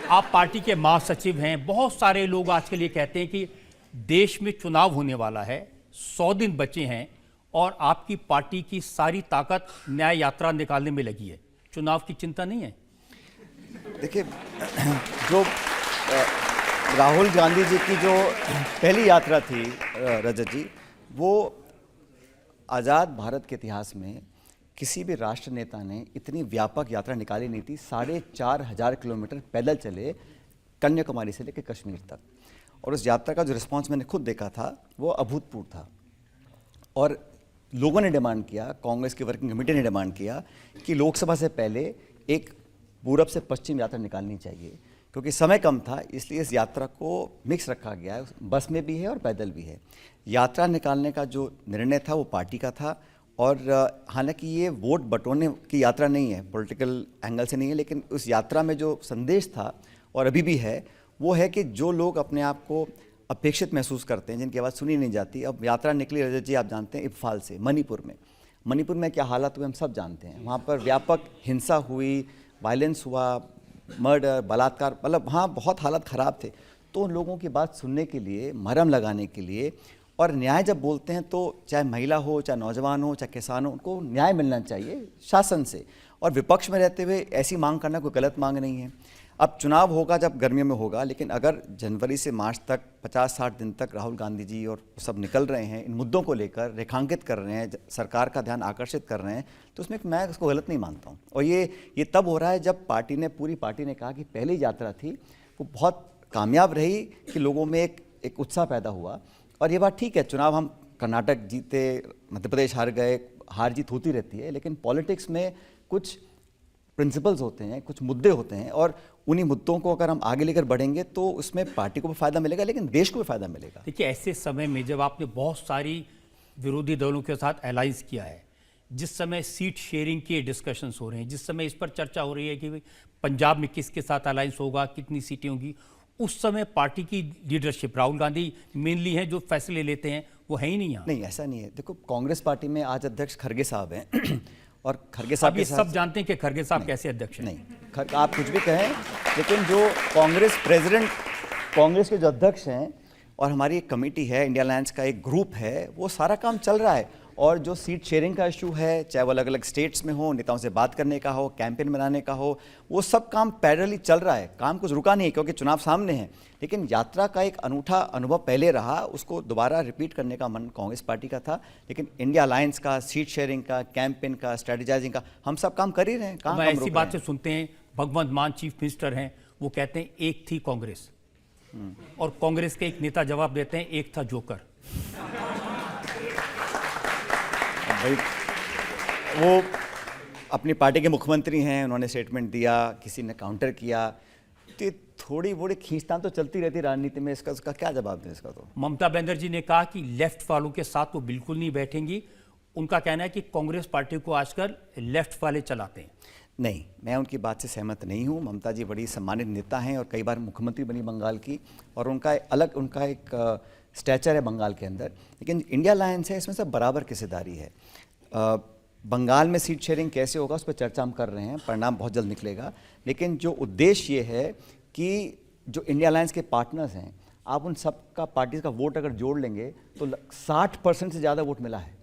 आप पार्टी के महासचिव हैं। बहुत सारे लोग आज के लिए कहते हैं कि देश में चुनाव होने वाला है, 100 दिन बचे हैं और आपकी पार्टी की सारी ताकत न्याय यात्रा निकालने में लगी है। चुनाव की चिंता नहीं है? देखिए, जो राहुल गांधी जी की जो पहली यात्रा थी रजत जी, वो आज़ाद भारत के इतिहास में किसी भी राष्ट्र नेता ने इतनी व्यापक यात्रा निकाली नहीं थी। 4,500 किलोमीटर पैदल चले कन्याकुमारी से लेकर कश्मीर तक, और उस यात्रा का जो रिस्पांस मैंने खुद देखा था वो अभूतपूर्व था। और लोगों ने डिमांड किया, कांग्रेस की वर्किंग कमेटी ने डिमांड किया कि लोकसभा से पहले एक पूरब से पश्चिम यात्रा निकालनी चाहिए, क्योंकि समय कम था, इसलिए इस यात्रा को मिक्स रखा गया है। बस में भी है और पैदल भी है। यात्रा निकालने का जो निर्णय था वो पार्टी का था, और हालांकि ये वोट बटोरने की यात्रा नहीं है, पॉलिटिकल एंगल से नहीं है, लेकिन उस यात्रा में जो संदेश था और अभी भी है वो है कि जो लोग अपने आप को अपेक्षित महसूस करते हैं, जिनकी आवाज़ सुनी नहीं जाती। अब यात्रा निकली रजत जी, आप जानते हैं, इम्फाल से मणिपुर में क्या हालात हुए हम सब जानते हैं। वहाँ पर व्यापक हिंसा हुई, वायलेंस हुआ, मर्डर, बलात्कार, मतलब वहाँ बहुत हालत ख़राब थे। तो उन लोगों की बात सुनने के लिए, मरहम लगाने के लिए, और न्याय जब बोलते हैं तो चाहे महिला हो, चाहे नौजवान हो, चाहे किसान हो, उनको न्याय मिलना चाहिए शासन से। और विपक्ष में रहते हुए ऐसी मांग करना कोई गलत मांग नहीं है। अब चुनाव होगा जब गर्मियों में होगा, लेकिन अगर जनवरी से मार्च तक 50-60 दिन तक राहुल गांधी जी और सब निकल रहे हैं, इन मुद्दों को लेकर रेखांकित कर रहे हैं, सरकार का ध्यान आकर्षित कर रहे हैं, तो उसमें मैं उसको गलत नहीं मानता हूँ। और ये तब हो रहा है जब पूरी पार्टी ने कहा कि पहली यात्रा थी वो बहुत कामयाब रही, कि लोगों में एक उत्साह पैदा हुआ। और ये बात ठीक है, चुनाव हम कर्नाटक जीते, मध्य प्रदेश हार गए, हार जीत होती रहती है, लेकिन पॉलिटिक्स में कुछ प्रिंसिपल्स होते हैं, कुछ मुद्दे होते हैं, और उन्हीं मुद्दों को अगर हम आगे लेकर बढ़ेंगे तो उसमें पार्टी को भी फायदा मिलेगा, लेकिन देश को भी फायदा मिलेगा। देखिए, ऐसे समय में जब आपने बहुत सारी विरोधी दलों के साथ अलायंस किया है, जिस समय सीट शेयरिंग के डिस्कशंस हो रहे हैं, जिस समय इस पर चर्चा हो रही है कि पंजाब में किसके साथ अलायंस होगा, कितनी सीटें होंगी, उस समय पार्टी की लीडरशिप, राहुल गांधी मेनली हैं जो फैसले लेते हैं, वो है ही नहीं यहाँ। नहीं, ऐसा नहीं है। देखो, कांग्रेस पार्टी में आज अध्यक्ष खरगे साहब हैं और खरगे साहब ये सब जानते हैं कि खरगे साहब कैसे अध्यक्ष हैं। नहीं, आप कुछ भी कहें, लेकिन जो कांग्रेस प्रेसिडेंट, कांग्रेस के जो अध्यक्ष हैं, और हमारी एक कमेटी है, इंडिया अलायंस का एक ग्रुप है, वो सारा काम चल रहा है। और जो सीट शेयरिंग का इशू है, चाहे वो अलग अलग स्टेट्स में हो, नेताओं से बात करने का हो, कैंपेन बनाने का हो, वो सब काम पैरेलली चल रहा है। काम कुछ रुका नहीं, क्योंकि चुनाव सामने है। लेकिन यात्रा का एक अनूठा अनुभव पहले रहा, उसको दोबारा रिपीट करने का मन कांग्रेस पार्टी का था। लेकिन इंडिया अलायंस का, सीट शेयरिंग का, कैंपेन का, स्ट्रेटेजाइजिंग का, हम सब काम कर ही रहे हैं। कहाँ ऐसी बात से सुनते हैं, भगवंत मान चीफ मिनिस्टर हैं, वो कहते हैं एक थी कांग्रेस, और कांग्रेस के एक नेता जवाब देते हैं एक था जोकर। भाई, वो अपनी पार्टी के मुख्यमंत्री हैं, उन्होंने स्टेटमेंट दिया, किसी ने काउंटर किया, तो थोड़ी बड़ी खींचतान तो चलती रहती राजनीति में। इसका क्या जवाब दें? इसका तो ममता बनर्जी ने कहा कि लेफ्ट वालों के साथ वो बिल्कुल नहीं बैठेंगी। उनका कहना है कि कांग्रेस पार्टी को आजकल लेफ्ट वाले चलाते हैं। नहीं, मैं उनकी बात से सहमत नहीं हूँ। ममता जी बड़ी सम्मानित नेता हैं और कई बार मुख्यमंत्री बनी बंगाल की, और उनका एक स्टैचर है बंगाल के अंदर। लेकिन इंडिया अलायंस है, इसमें सब बराबर की हिस्सेदारी है। बंगाल में सीट शेयरिंग कैसे होगा उस पर चर्चा हम कर रहे हैं, परिणाम बहुत जल्द निकलेगा। लेकिन जो उद्देश्य ये है कि जो इंडिया अलायंस के पार्टनर्स हैं, आप उन सब का पार्टीज का वोट अगर जोड़ लेंगे तो 60% से ज़्यादा वोट मिला है,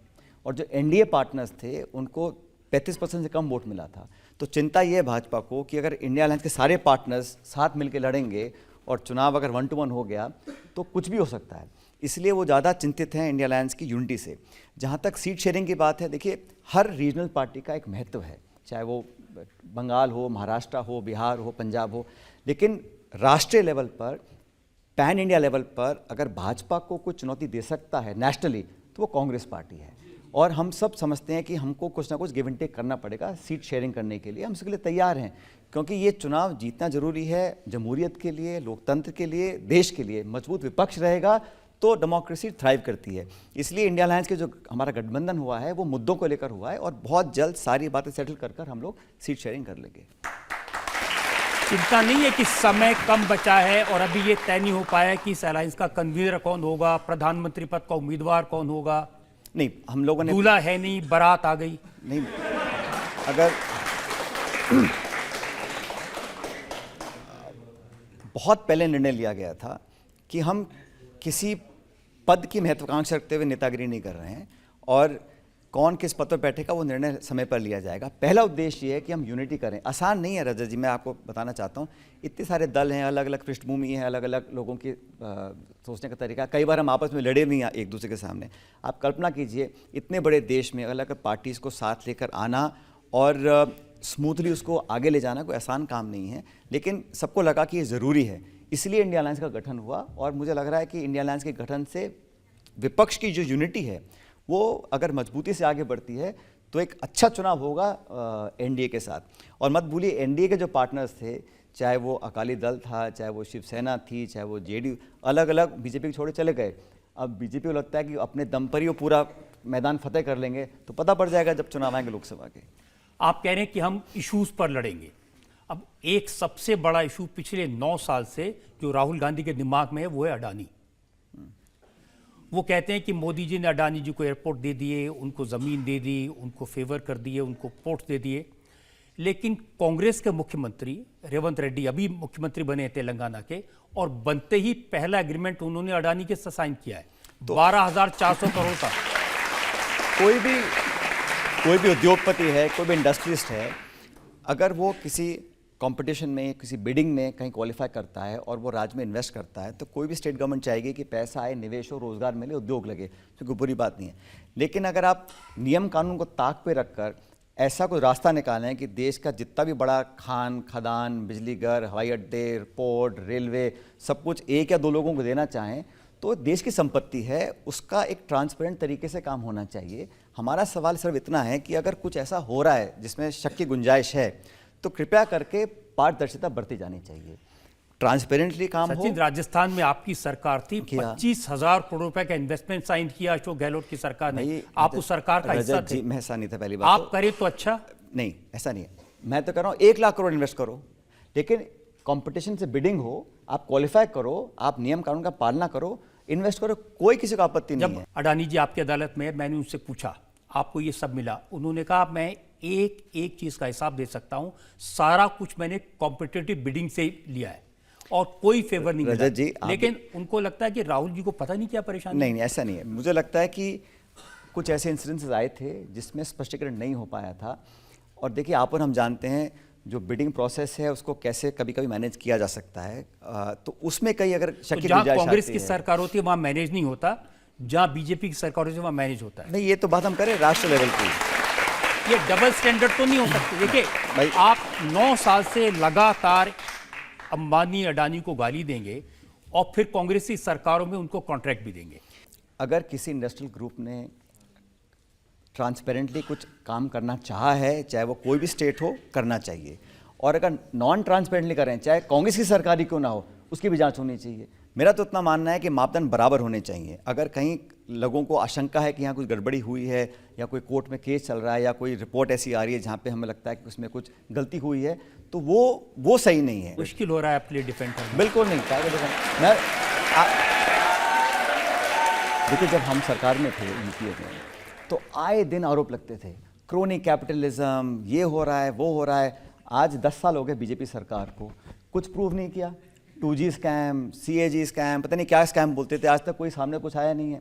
और जो एनडीए पार्टनर्स थे उनको 35% से कम वोट मिला था। तो चिंता ये है भाजपा को कि अगर इंडिया अलायंस के सारे पार्टनर्स साथ मिलकर लड़ेंगे और चुनाव अगर 1-to-1 हो गया तो कुछ भी हो सकता है। इसलिए वो ज़्यादा चिंतित हैं इंडिया अलायंस की यूनिटी से। जहाँ तक सीट शेयरिंग की बात है, देखिए, हर रीजनल पार्टी का एक महत्व है, चाहे वो बंगाल हो, महाराष्ट्र हो, बिहार हो, पंजाब हो। लेकिन राष्ट्रीय लेवल पर, पैन इंडिया लेवल पर अगर भाजपा को कुछ चुनौती दे सकता है नेशनली, तो वो कांग्रेस पार्टी है। और हम सब समझते हैं कि हमको कुछ ना कुछ गिव एंड टेक करना पड़ेगा सीट शेयरिंग करने के लिए। हम इसके लिए तैयार हैं, क्योंकि ये चुनाव जीतना जरूरी है जमहूरियत के लिए, लोकतंत्र के लिए, देश के लिए। मजबूत विपक्ष रहेगा तो डेमोक्रेसी थ्राइव करती है। इसलिए इंडिया अलायंस के जो हमारा गठबंधन हुआ है वो मुद्दों को लेकर हुआ है, और बहुत जल्द सारी बातें सेटल कर हम लोग सीट शेयरिंग कर लेंगे। चिंता नहीं है कि समय कम बचा है और अभी ये तय नहीं हो पाया कि इस अलायंस का कन्वीनर कौन होगा, प्रधानमंत्री पद का उम्मीदवार कौन होगा? नहीं, हम लोगों ने, दूल्हा है नहीं, बारात आ गई। नहीं, अगर बहुत पहले निर्णय लिया गया था कि हम किसी पद की महत्वाकांक्षा रखते हुए नेतागिरी नहीं कर रहे हैं, और कौन किस पद पर बैठेगा वो निर्णय समय पर लिया जाएगा। पहला उद्देश्य ये है कि हम यूनिटी करें। आसान नहीं है रजत जी, मैं आपको बताना चाहता हूँ, इतने सारे दल हैं, अलग अलग पृष्ठभूमि है, अलग अलग लोगों की सोचने का तरीका, कई बार हम आपस में लड़े भी हैं एक दूसरे के सामने। आप कल्पना कीजिए, इतने बड़े देश में अलग अलग पार्टीज़ को साथ लेकर आना और स्मूथली उसको आगे ले जाना कोई आसान काम नहीं है, लेकिन सबको लगा कि ये ज़रूरी है, इसलिए इंडिया अलायंस का गठन हुआ। और मुझे लग रहा है कि इंडिया अलायंस के गठन से विपक्ष की जो यूनिटी है वो अगर मजबूती से आगे बढ़ती है तो एक अच्छा चुनाव होगा एनडीए के साथ। और मत भूलिए, एनडीए के जो पार्टनर्स थे, चाहे वो अकाली दल था, चाहे वो शिवसेना थी, चाहे वो जेडीयू, अलग अलग बीजेपी के छोड़े चले गए। अब बीजेपी को लगता है कि अपने दम पर ही वो पूरा मैदान फतेह कर लेंगे, तो पता पड़ जाएगा जब चुनाव आएंगे लोकसभा के। आप कह रहे हैं कि हम इश्यूज पर लड़ेंगे। अब एक सबसे बड़ा इशू पिछले 9 साल से जो राहुल गांधी के दिमाग में है वो है अडानी। वो कहते हैं कि मोदी जी ने अडानी जी को एयरपोर्ट दे दिए, उनको ज़मीन दे दी, उनको फेवर कर दिए, उनको पोर्ट दे दिए। लेकिन कांग्रेस के मुख्यमंत्री रेवंत रेड्डी अभी मुख्यमंत्री बने तेलंगाना के, और बनते ही पहला एग्रीमेंट उन्होंने अडानी के साथ साइन किया है 12,400 करोड़ का। कोई भी उद्योगपति है, कोई भी इंडस्ट्रिस्ट है, अगर वो किसी कंपटीशन में, किसी बिडिंग में कहीं क्वालिफाई करता है और वो राज्य में इन्वेस्ट करता है, तो कोई भी स्टेट गवर्नमेंट चाहेगी कि पैसा आए, निवेश हो, रोजगार मिले, उद्योग लगे, तो कोई बुरी बात नहीं है। लेकिन अगर आप नियम कानून को ताक पे रखकर ऐसा कोई रास्ता निकालें कि देश का जितना भी बड़ा खान, खदान, बिजली घर, हवाई अड्डे, एयरपोर्ट, रेलवे, सब कुछ एक या दो लोगों को देना चाहें, तो देश की संपत्ति है, उसका एक ट्रांसपेरेंट तरीके से काम होना चाहिए। हमारा सवाल सिर्फ इतना है कि अगर कुछ ऐसा हो रहा है जिसमें शक की गुंजाइश है, तो कृपया करके पारदर्शिता बरती जानी चाहिए, ट्रांसपेरेंटली काम हो। सचिन, राजस्थान में आपकी सरकार थी, 25,000 करोड़ रुपए का इन्वेस्टमेंट साइन किया अशोक गहलोत की सरकार ने। आप उस सरकार का हिस्सा थे। मैं ऐसा नहीं था, पहली बात आप करें तो अच्छा नहीं, ऐसा नहीं है। मैं तो कह रहा हूँ 1 लाख करोड़ इन्वेस्ट करो, लेकिन कंपटीशन से बिडिंग हो, आप क्वालिफाई करो, आप नियम कानून का पालना करो, इन्वेस्ट करो, कोई किसी को आपत्ति नहीं है। जब अडानी जी आपकी अदालत में, मैंने उनसे पूछा आपको ये सब मिला, उन्होंने कहा मैं एक चीज का हिसाब दे सकता हूं, सारा कुछ मैंने कॉम्पिटिटिव बिडिंग से लिया है और कोई फेवर नहीं मिला। जी, लेकिन उनको लगता है कि राहुल जी को पता नहीं क्या परेशानी। नहीं, ऐसा नहीं है। मुझे लगता है कि कुछ ऐसे इंसिडेंसेस आए थे जिसमें स्पष्टीकरण नहीं हो पाया था। और देखिए, आप और हम जानते हैं जो बिडिंग प्रोसेस है उसको कैसे कभी कभी मैनेज किया जा सकता है, तो उसमें कई अगर शक की गुंजाइश कांग्रेस की सरकार होती है वहां मैनेज नहीं होता, जहां बीजेपी की सरकार होती है वहां मैनेज होता है। नहीं, ये तो बात हम करें राष्ट्र लेवल की, ये डबल स्टैंडर्ड तो नहीं हो सकती। देखिए, आप 9 साल से लगातार अंबानी अडानी को गाली देंगे और फिर कांग्रेसी सरकारों में उनको कॉन्ट्रैक्ट भी देंगे। अगर किसी इंडस्ट्रियल ग्रुप ने ट्रांसपेरेंटली कुछ काम करना चाहा है, चाहे वो कोई भी स्टेट हो, करना चाहिए। और अगर नॉन ट्रांसपेरेंटली करें, चाहे कांग्रेस की सरकार ही क्यों ना हो, उसकी भी जांच होनी चाहिए। मेरा तो इतना मानना है कि मापदंड बराबर होने चाहिए। अगर कहीं लोगों को आशंका है कि यहाँ कुछ गड़बड़ी हुई है, या कोई कोर्ट में केस चल रहा है, या कोई रिपोर्ट ऐसी आ रही है जहाँ पे हमें लगता है कि उसमें कुछ गलती हुई है, तो वो सही नहीं है। मुश्किल हो रहा है आपके लिए डिफेंड करना। बिल्कुल नहीं, मैं देखिए, जब हम सरकार में थे यूपीए में, तो आए दिन आरोप लगते थे, क्रोनी कैपिटलिज्म, ये हो रहा है, वो हो रहा है। आज 10 साल हो गए बीजेपी सरकार को, कुछ प्रूव नहीं किया। 2G स्कैम, CAG स्कैम, पता नहीं क्या स्कैम बोलते थे, आज तक कोई सामने कुछ आया नहीं है।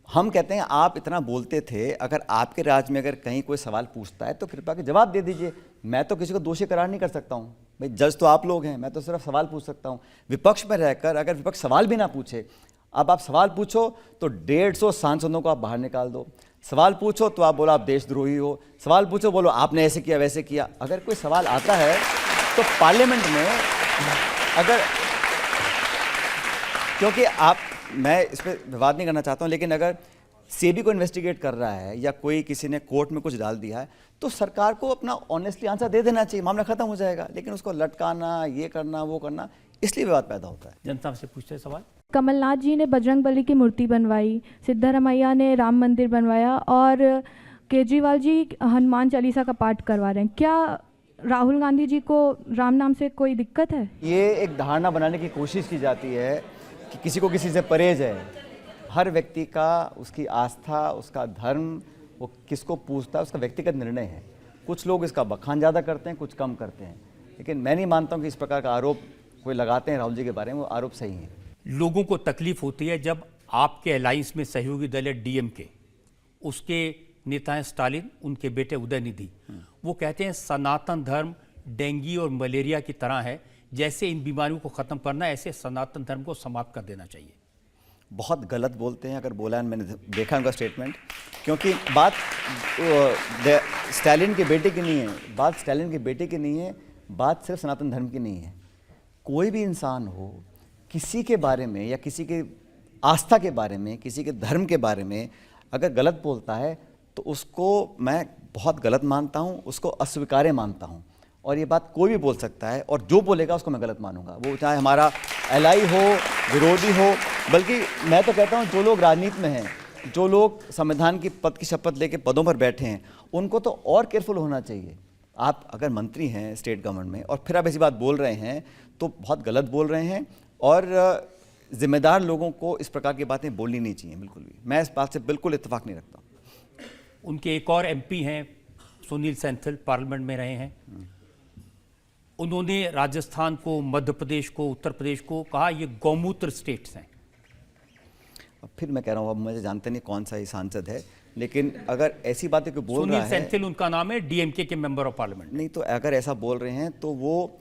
हम कहते हैं आप इतना बोलते थे, अगर आपके राज्य में अगर कहीं कोई सवाल पूछता है तो कृपया के जवाब दे दीजिए। मैं तो किसी को दोषी करार नहीं कर सकता हूँ भाई, जज तो आप लोग हैं, मैं तो सिर्फ सवाल पूछ सकता हूँ। विपक्ष में रहकर अगर विपक्ष सवाल भी ना पूछे, अब आप सवाल पूछो तो 150 सांसदों को आप बाहर निकाल दो, सवाल पूछो तो आप बोलो आप देशद्रोही हो, सवाल पूछो बोलो आपने ऐसे किया वैसे किया। अगर कोई सवाल आता है तो पार्लियामेंट में अगर, क्योंकि मैं इस पर विवाद नहीं करना चाहता हूं, लेकिन अगर सेबी को इन्वेस्टिगेट कर रहा है या कोई किसी ने कोर्ट में कुछ डाल दिया है, तो सरकार को अपना ऑनेस्टली आंसर दे देना चाहिए, मामला खत्म हो जाएगा। लेकिन उसको लटकाना, ये करना, वो करना, इसलिए विवाद पैदा होता है। जनता से पूछते हैं सवाल। कमलनाथ जी ने बजरंगबली की मूर्ति बनवाई, सिद्धारमैया ने राम मंदिर बनवाया और केजरीवाल जी हनुमान चालीसा का पाठ करवा रहे हैं। क्या राहुल गांधी जी को राम नाम से कोई दिक्कत है? ये एक धारणा बनाने की कोशिश की जाती है कि किसी को किसी से परहेज है। हर व्यक्ति का, उसकी आस्था, उसका धर्म, वो किसको पूछता है, उसका व्यक्तिगत निर्णय है। कुछ लोग इसका बखान ज़्यादा करते हैं, कुछ कम करते हैं, लेकिन मैं नहीं मानता हूँ कि इस प्रकार का आरोप कोई लगाते हैं राहुल जी के बारे में, वो आरोप सही है। लोगों को तकलीफ होती है जब आपके अलायंस में सहयोगी दल है डीएमके, उसके नेता हैं स्टालिन, उनके बेटे उदयनिधि, वो कहते हैं सनातन धर्म डेंगू और मलेरिया की तरह है, जैसे इन बीमारियों को ख़त्म करना है ऐसे सनातन धर्म को समाप्त कर देना चाहिए। बहुत गलत बोलते हैं, अगर बोला है मैंने देखा उनका स्टेटमेंट, क्योंकि बात स्टालिन के बेटे की नहीं है, बात स्टालिन के बेटे की नहीं है, बात सिर्फ सनातन धर्म की नहीं है। कोई भी इंसान हो, किसी के बारे में या किसी के आस्था के बारे में, किसी के धर्म के बारे में अगर गलत बोलता है तो उसको मैं बहुत गलत मानता हूँ, उसको अस्वीकार्य मानता हूँ। और ये बात कोई भी बोल सकता है, और जो बोलेगा उसको मैं गलत मानूंगा, वो चाहे हमारा एलाई हो, विरोधी हो। बल्कि मैं तो कहता हूँ जो लोग राजनीति में हैं, जो लोग संविधान की पद की शपथ लेके पदों पर बैठे हैं, उनको तो और केयरफुल होना चाहिए। आप अगर मंत्री हैं स्टेट गवर्नमेंट में और फिर आप ऐसी बात बोल रहे हैं तो बहुत गलत बोल रहे हैं, और जिम्मेदार लोगों को इस प्रकार की बातें बोलनी नहीं चाहिए बिल्कुल भी। मैं इस बात से बिल्कुल इत्तेफाक नहीं रखता। उनके एक और एमपी हैं सुनील सैंथल, पार्लियामेंट में रहे हैं, उन्होंने राजस्थान को, मध्य प्रदेश को, उत्तर प्रदेश को कहा ये गौमूत्र स्टेट्स हैं। अब फिर मैं कह रहा हूँ, अब मुझे जानते नहीं कौन सा ही सांसद है, लेकिन अगर ऐसी बातें कोई बोल रहा है, सुनील सैंथल उनका नाम है, डीएमके के मेंबर ऑफ पार्लियामेंट। नहीं तो अगर ऐसा बोल रहे हैं तो वो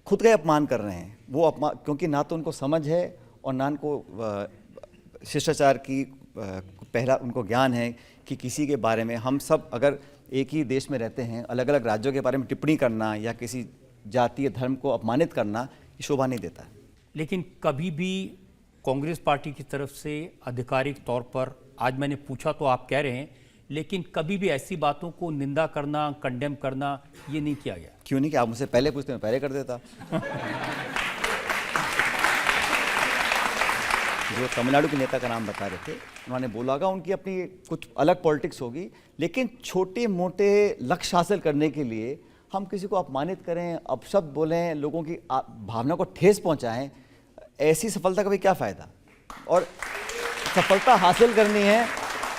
खुद का ही अपमान कर रहे हैं। वो अपमान, क्योंकि ना तो उनको समझ है और ना उनको शिष्टाचार की पहला उनको ज्ञान है कि किसी के बारे में, हम सब अगर एक ही देश में रहते हैं, अलग अलग राज्यों के बारे में टिप्पणी करना या किसी जातीय धर्म को अपमानित करना ये शोभा नहीं देता है। लेकिन कभी भी कांग्रेस पार्टी की तरफ से आधिकारिक तौर पर, आज मैंने पूछा तो आप कह रहे हैं, लेकिन कभी भी ऐसी बातों को निंदा करना, कंडेम करना, ये नहीं किया गया। क्यों नहीं कि आप मुझसे पहले पूछते, मैं पहले कर देता। जो तमिलनाडु के नेता का नाम बता रहे थे, उन्होंने बोला होगा उनकी अपनी कुछ अलग पॉलिटिक्स होगी, लेकिन छोटे मोटे लक्ष्य हासिल करने के लिए हम किसी को अपमानित करें, अपशब्द बोलें, लोगों की भावना को ठेस पहुंचाएं, ऐसी सफलता का भी क्या फ़ायदा। और सफलता हासिल करनी है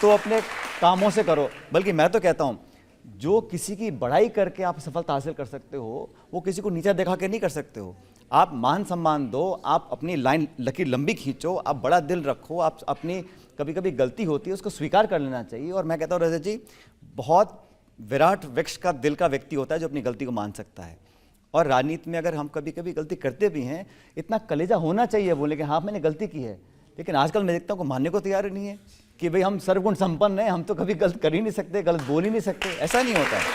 तो अपने कामों से करो। बल्कि मैं तो कहता हूँ, जो किसी की बड़ाई करके आप सफलता हासिल कर सकते हो, वो किसी को नीचा दिखा के नहीं कर सकते हो। आप मान सम्मान दो, आप अपनी लाइन लकीर लंबी खींचो, आप बड़ा दिल रखो, आप अपनी कभी कभी गलती होती है उसको स्वीकार कर लेना चाहिए। और मैं कहता हूँ रजत जी, बहुत विराट वृक्ष का दिल का व्यक्ति होता है जो अपनी गलती को मान सकता है। और राजनीति में अगर हम कभी कभी गलती करते भी हैं, इतना कलेजा होना चाहिए बोले कि हाँ मैंने गलती की है। लेकिन आजकल मैं देखता हूँ को मानने को तैयार ही नहीं है कि भाई हम सर्वगुण संपन्न हैं, हम तो कभी गलत कर ही नहीं सकते, गलत बोल ही नहीं सकते। ऐसा नहीं होता है।